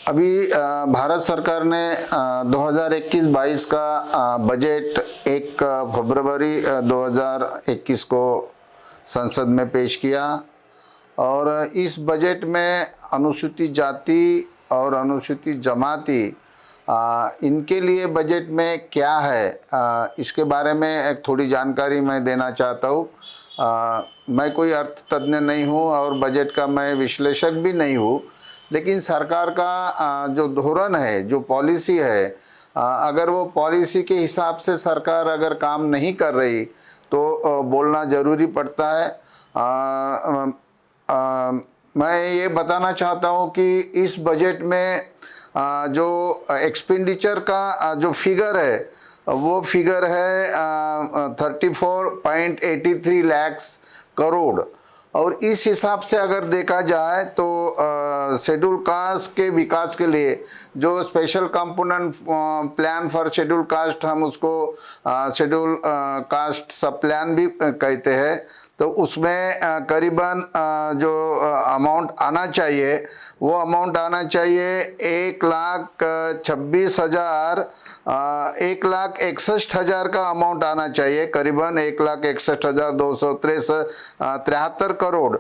अभी भारत सरकार ने 2021-22 का बजट 1 फरवरी 2021 को संसद में पेश किया और इस बजट में अनुसूचित जाति और अनुसूचित जमाती इनके लिए बजट में क्या है इसके बारे में एक थोड़ी जानकारी मैं देना चाहता हूँ। मैं कोई अर्थतज्ञ नहीं हूँ और बजट का मैं विश्लेषक भी नहीं हूँ, लेकिन सरकार का जो धोरण है, जो पॉलिसी है, अगर वो पॉलिसी के हिसाब से सरकार अगर काम नहीं कर रही तो बोलना ज़रूरी पड़ता है। मैं ये बताना चाहता हूँ कि इस बजट में जो एक्सपेंडिचर का जो फिगर है वो फिगर है 34.83 लाख करोड़। और इस हिसाब से अगर देखा जाए तो शेड्यूल कास्ट के विकास के लिए जो special component plan for schedule caste, हम उसको शेड्यूल कास्ट सब प्लान भी कहते हैं, तो उसमें करीबन जो अमाउंट आना चाहिए वो अमाउंट आना चाहिए 1,61,000 का अमाउंट आना चाहिए, करीबन 1,61,273 करोड़।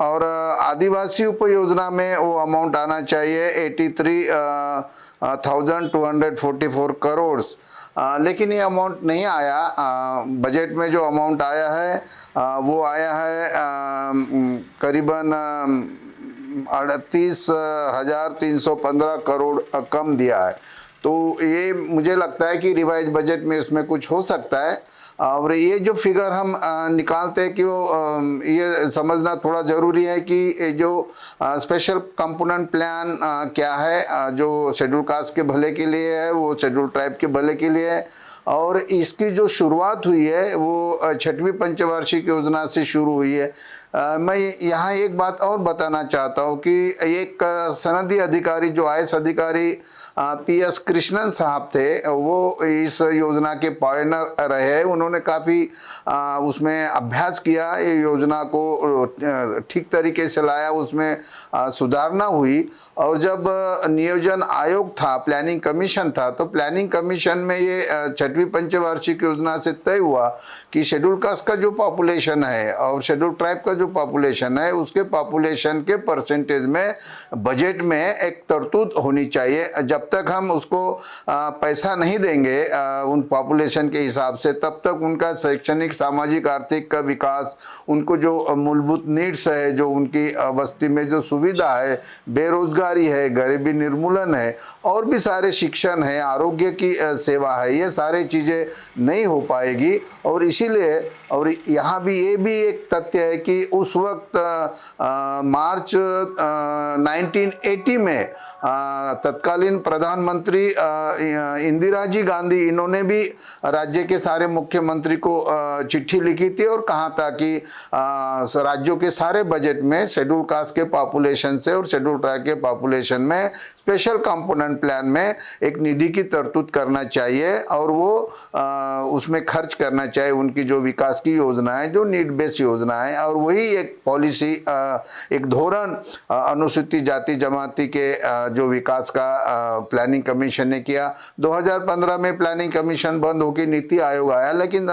और आदिवासी उपयोजना में वो अमाउंट आना चाहिए 83,244 करोड़। लेकिन ये अमाउंट नहीं आया। बजट में जो अमाउंट आया है वो आया है करीबन 38,315 करोड़ कम दिया है। तो ये मुझे लगता है कि रिवाइज बजट में इसमें कुछ हो सकता है। और ये जो फिगर हम निकालते हैं कि वो ये समझना थोड़ा ज़रूरी है कि जो स्पेशल कंपोनेंट प्लान क्या है, जो शेड्यूल कास्ट के भले के लिए है, वो शेड्यूल ट्राइब के भले के लिए है। और इसकी जो शुरुआत हुई है वो 6वीं पंचवार्षिक योजना से शुरू हुई है। मैं यहाँ एक बात और बताना चाहता हूँ कि एक सनदी अधिकारी, जो आईएएस अधिकारी PS कृष्णन साहब थे, वो इस योजना के पायनर रहे। उन्होंने काफ़ी उसमें अभ्यास किया, ये योजना को ठीक तरीके से लाया, उसमें सुधारना हुई। और जब नियोजन आयोग था, प्लानिंग कमीशन था, तो प्लानिंग कमीशन में ये 6वीं पंचवार्षिक योजना से तय हुआ कि शेड्यूल कास्ट का जो पॉपुलेशन है और शेड्यूल ट्राइब का जो पॉपुलेशन है, उसके पॉपुलेशन के परसेंटेज में बजट में एक तरतूद होनी चाहिए। जब तक हम उसको पैसा नहीं देंगे उन पॉपुलेशन के हिसाब से, तब तक उनका शैक्षणिक, सामाजिक, आर्थिक का विकास, उनको जो मूलभूत नीड्स है, जो उनकी बस्ती में जो सुविधा है, बेरोजगारी है, गरीबी निर्मूलन है, और भी सारे शिक्षण है, आरोग्य की सेवा है, ये सारे चीज़ें नहीं हो पाएगी। और इसीलिए, और यहाँ भी ये भी एक तथ्य है कि उस वक्त मार्च 1980 में तत्कालीन प्रधानमंत्री इंदिरा जी गांधी, इन्होंने भी राज्य के सारे मुख्यमंत्री को चिट्ठी लिखी थी और कहा था कि राज्यों के सारे बजट में शेड्यूल कास्ट के पॉपुलेशन से और शेड्यूल ट्राइब के पॉपुलेशन में स्पेशल कंपोनेंट प्लान में एक निधि की तरतूद करना चाहिए और वो उसमें खर्च करना चाहिए उनकी जो विकास की योजना है, जो नीड बेस्ड योजना है। और वही एक पॉलिसी, एक धोरण अनुसूचित जाति जमाती के जो विकास का प्लानिंग कमीशन ने किया। 2015 में प्लानिंग कमीशन बंद होकर नीति आयोग आया, लेकिन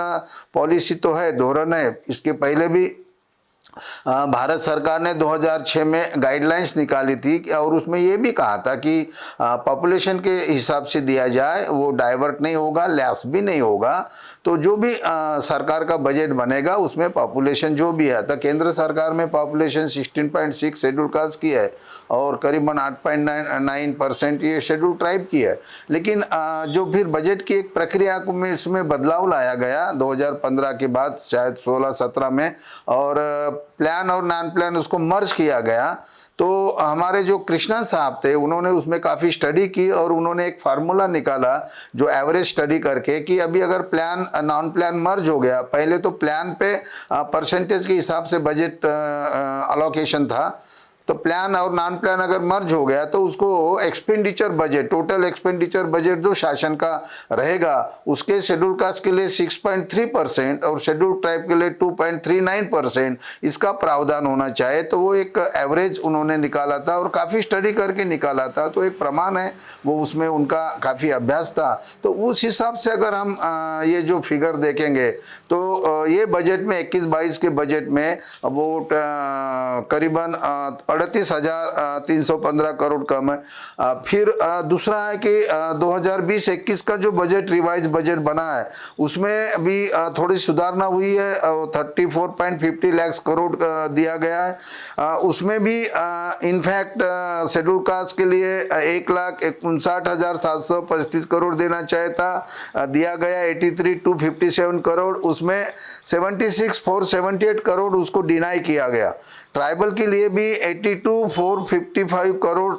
पॉलिसी तो है, धोरण है। इसके पहले भी भारत सरकार ने 2006 में गाइडलाइंस निकाली थी और उसमें ये भी कहा था कि पॉपुलेशन के हिसाब से दिया जाए, वो डाइवर्ट नहीं होगा, लैप्स भी नहीं होगा। तो जो भी सरकार का बजट बनेगा उसमें पॉपुलेशन जो भी है, तो केंद्र सरकार में पॉपुलेशन 16.6 शेड्यूल कास्ट की है और करीबन 8.9% ये शेड्यूल ट्राइब की है। लेकिन जो फिर बजट की एक प्रक्रिया में इसमें बदलाव लाया गया 2015 के बाद, शायद 16-17 में, और प्लान और नॉन प्लान उसको मर्ज किया गया। तो हमारे जो कृष्णन साहब थे, उन्होंने उसमें काफ़ी स्टडी की और उन्होंने एक फार्मूला निकाला जो एवरेज स्टडी करके, कि अभी अगर प्लान नॉन प्लान मर्ज हो गया, पहले तो प्लान पे परसेंटेज के हिसाब से बजट अलोकेशन था, तो प्लान और नॉन प्लान अगर मर्ज हो गया तो उसको expenditure budget, total expenditure budget जो शासन का रहेगा उसके शेड्यूल कास्ट के लिए 6.3% और शेड्यूल ट्राइब के लिए 2.39% इसका प्रावधान होना चाहिए। तो वो एक एवरेज उन्होंने निकाला था और काफ़ी स्टडी करके निकाला था, तो एक प्रमाण है वो, उसमें उनका काफ़ी अभ्यास था। तो उस हिसाब से अगर हम ये जो फिगर देखेंगे तो ये बजट में 21-22 के बजट में वो करीबन 38,315 करोड़ कम है। फिर दूसरा है कि 2020-21 का जो बजट रिवाइज बजट बना है उसमें भी थोड़ी सुधारना हुई है, 34.50 लाख करोड़ दिया गया है। उसमें भी इनफैक्ट शेड्यूल कास्ट के लिए 1,59,735 करोड़ देना चाहिए था, दिया गया 83,257 करोड़, उसमें 76,478 करोड़ उसको डिनाई किया गया। ट्राइबल के लिए भी 82,455 करोड़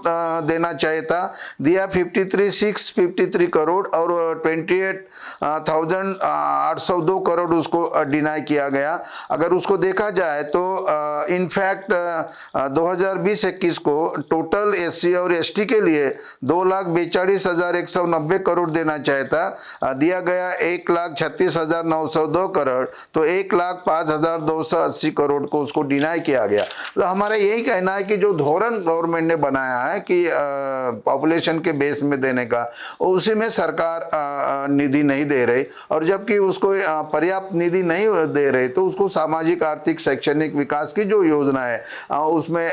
देना चाहिए था, दिया 53,653 करोड़ और 28,802 करोड़ उसको डिनाई किया गया। अगर उसको देखा जाए तो इनफैक्ट 2020-21 को टोटल SC और ST के लिए 2,42,190 करोड़ देना चाहिए था, दिया गया 1,36,902 करोड़, तो 1,05,280 करोड़ को उसको डिनाई किया गया। तो हमारा यही कहना है कि जो धोरण गवर्नमेंट ने बनाया है कि पॉपुलेशन के बेस में देने का, उसी में सरकार निधि नहीं दे रही, और जबकि उसको पर्याप्त निधि नहीं दे रही तो उसको सामाजिक आर्थिक शैक्षणिक विकास की जो योजना है उसमें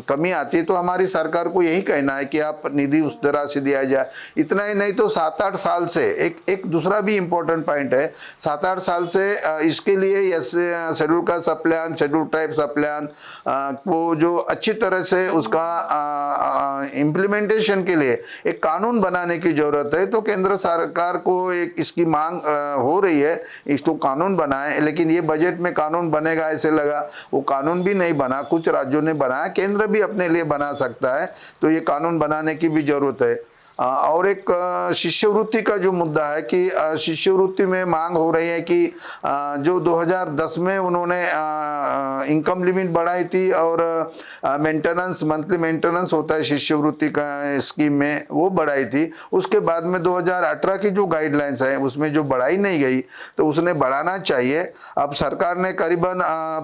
कमी आती है। तो हमारी सरकार को यही कहना है कि आप निधि उस तरह से दिया जाए। इतना ही नहीं तो 7-8 साल से एक दूसरा भी इम्पोर्टेंट पॉइंट है, 7-8 साल से इसके लिए शेड्यूल का सब प्लान, शेड्यूल ट्राइब सब प्लान वो जो अच्छी तरह से उसका इम्प्लीमेंटेशन के लिए एक कानून बनाने की जरूरत है। तो केंद्र सरकार को एक इसकी मांग हो रही है, इसको कानून बनाए, लेकिन ये बजट में कानून बनेगा ऐसे लगा, वो कानून भी नहीं बना। कुछ राज्यों ने बनाया, केंद्र भी अपने लिए बना सकता है, तो ये कानून बनाने की भी जरूरत है। और एक शिष्यवृत्ति का जो मुद्दा है कि शिष्यवृत्ति में मांग हो रही है कि जो 2010 में उन्होंने इनकम लिमिट बढ़ाई थी और मेंटेनेंस, मंथली मेंटेनेंस होता है शिष्यवृत्ति का स्कीम में, वो बढ़ाई थी। उसके बाद में 2018 की जो गाइडलाइंस है उसमें जो बढ़ाई नहीं गई, तो उसने बढ़ाना चाहिए। अब सरकार ने करीबन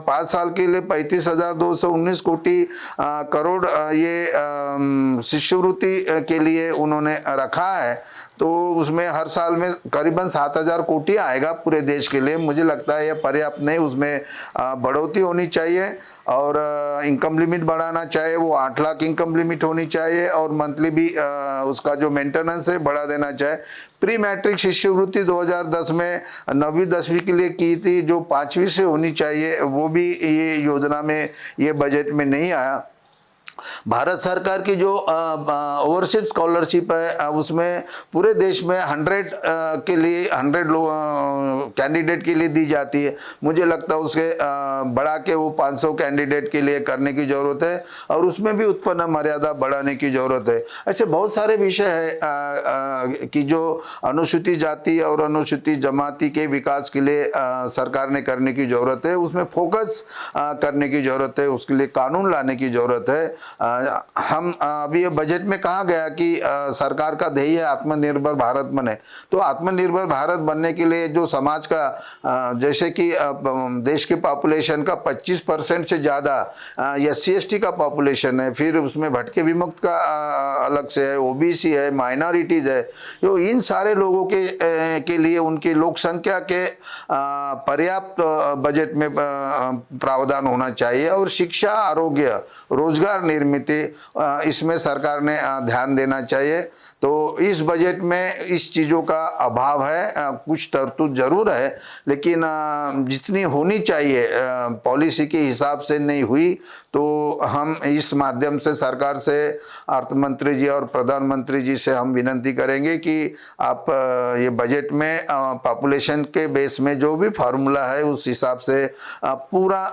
5 साल के लिए 35,219 कोटि करोड़ ये शिष्यवृत्ति के लिए उन्होंने रखा है, तो उसमें हर साल में करीबन 7,000 कोटि आएगा पूरे देश के लिए। मुझे लगता है यह पर्याप्त नहीं, उसमें बढ़ोतरी होनी चाहिए और इनकम लिमिट बढ़ाना चाहिए, वो 8 लाख इनकम लिमिट होनी चाहिए और मंथली भी उसका जो मेंटेनेंस है बढ़ा देना चाहिए। प्री मैट्रिक शिष्यवृत्ति 2010 में 9वीं 10वीं के लिए की थी, जो 5वीं से होनी चाहिए, वो भी ये योजना में, ये बजट में नहीं आया। भारत सरकार की जो ओवरसीज स्कॉलरशिप है उसमें पूरे देश में 100 के लिए 100 लोग कैंडिडेट के लिए दी जाती है। मुझे लगता है उसके बढ़ा के वो 500 कैंडिडेट के लिए करने की ज़रूरत है और उसमें भी उत्पन्न मर्यादा बढ़ाने की ज़रूरत है। ऐसे बहुत सारे विषय है कि जो अनुसूचित जाति और अनुसूचित जमाती के विकास के लिए सरकार ने करने की ज़रूरत है, उसमें फोकस करने की ज़रूरत है, उसके लिए कानून लाने की ज़रूरत है। हम अभी ये बजट में कहा गया कि सरकार का ध्येय है आत्मनिर्भर भारत बने, तो आत्मनिर्भर भारत बनने के लिए जो समाज का जैसे कि देश के पॉपुलेशन का 25% से ज़्यादा SC ST का पॉपुलेशन है, फिर उसमें भटके विमुक्त का अलग से है, OBC है, माइनॉरिटीज़ है, जो इन सारे लोगों के लिए उनकी लोक संख्या के पर्याप्त बजट में प्रावधान होना चाहिए। और शिक्षा, आरोग्य, रोजगार निर्मित, इसमें सरकार ने ध्यान देना चाहिए। तो इस बजट में इस चीज़ों का अभाव है, कुछ तरतूद जरूर है लेकिन जितनी होनी चाहिए पॉलिसी के हिसाब से नहीं हुई। तो हम इस माध्यम से सरकार से, अर्थ मंत्री जी और प्रधानमंत्री जी से हम विनती करेंगे कि आप ये बजट में पॉपुलेशन के बेस में जो भी फार्मूला है उस हिसाब से पूरा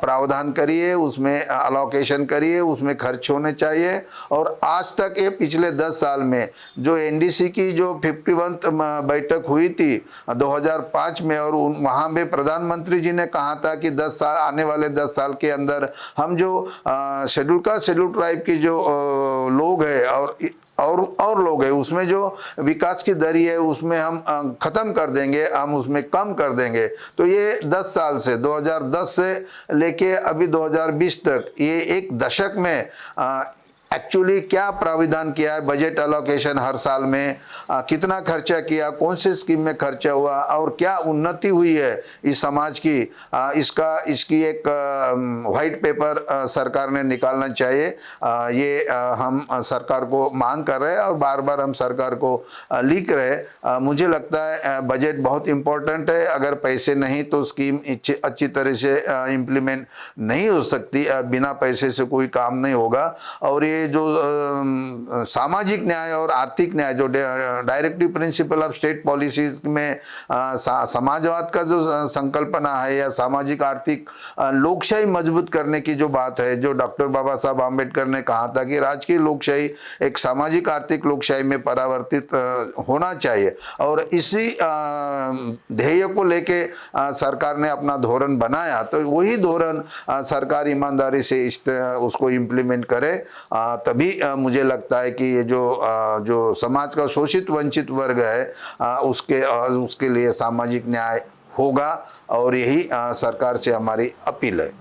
प्रावधान करिए, उसमें अलोकेशन करिए, उसमें उसमें खर्च होने चाहिए। और आज तक ये पिछले 10 साल में जो एनडीसी की जो 51 बैठक हुई थी 2005 में, और वहाँ पे प्रधानमंत्री जी ने कहा था कि 10 साल, आने वाले 10 साल के अंदर हम जो शेड्यूल कास्ट शेड्यूल ट्राइब की जो लोग हैं और लोग हैं, उसमें जो विकास की दरी है उसमें हम ख़त्म कर देंगे, हम उसमें कम कर देंगे। तो ये 10 साल से 2010 से लेके अभी 2020 तक ये एक दशक में एक्चुअली क्या प्राविधान किया है, बजट अलोकेशन हर साल में कितना खर्चा किया, कौन से स्कीम में खर्चा हुआ और क्या उन्नति हुई है इस समाज की, इसकी एक वाइट पेपर सरकार ने निकालना चाहिए। ये हम सरकार को मांग कर रहे हैं और बार बार हम सरकार को लिख रहे हैं। मुझे लगता है बजट बहुत इम्पोर्टेंट है, अगर पैसे नहीं तो स्कीम अच्छी तरह से इम्प्लीमेंट नहीं हो सकती, बिना पैसे से कोई काम नहीं होगा। और ये जो सामाजिक न्याय और आर्थिक न्याय, जो directive principle of state policies में समाजवाद का जो संकल्पना है या सामाजिक आर्थिक लोकशाही मजबूत करने की जो बात है, जो डॉक्टर बाबा साहब आम्बेडकर ने कहा था कि राजकीय लोकशाही एक सामाजिक आर्थिक लोकशाही में परावर्तित होना चाहिए, और इसी ध्येय को लेके सरकार ने अपना धोरण बनाया। तो वही धोरण सरकार ईमानदारी से उसको इम्प्लीमेंट करे, तभी मुझे लगता है कि ये जो समाज का शोषित वंचित वर्ग है उसके लिए सामाजिक न्याय होगा। और यही सरकार से हमारी अपील है।